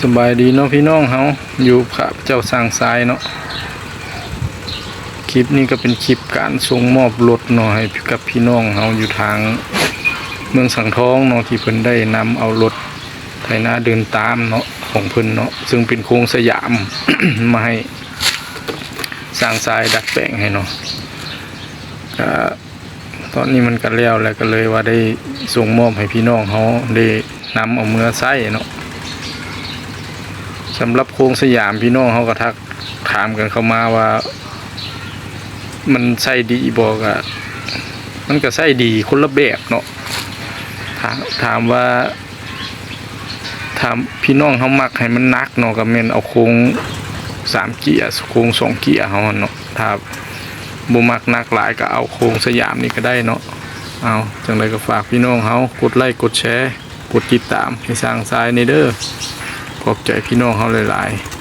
สบายดีเนาะพี่น้องเฮาอยู่พระเจ้าสร้างทรายเนาะคลิปนี้ก็เป็นคลิปการส่งมอบรถเนาะให้กับพี่น้องเฮาอยู่ทางเมืองสังทองเนาะที่เพิ่นได้นำเอารถไถนาเดินตามเนาะของเพิ่นเนาะซึ่งเป็นโครงสยาม มาให้สร้างทรายดัดแปลงให้เนาะตอนนี้มันก็แล้วก็เลยว่าได้ส่งมอบให้พี่น้องเฮาได้นำเอาเมื่อใช้เนาะสำหรับโครงสยามพี่น้องเขาก็ทักถามกันเข้ามาว่ามันใส่ดีบอกอะมันก็ใส่ดีคนละแบบเนาะถามว่าพี่น้องเขามักให้มันนักเนาะก็แม่นเอาโครง3เกียร์โครง2เกียร์เขาเนาะถ้าบ่มักนักหลายก็เอาโครงสยามนี่ก็ได้เนาะเอาจังไดก็ฝากพี่น้องเขากดไลค์กดแชร์กดติดตามให้สร้างทรายในเด้อขอบใจพี่น้องเขาหลายๆ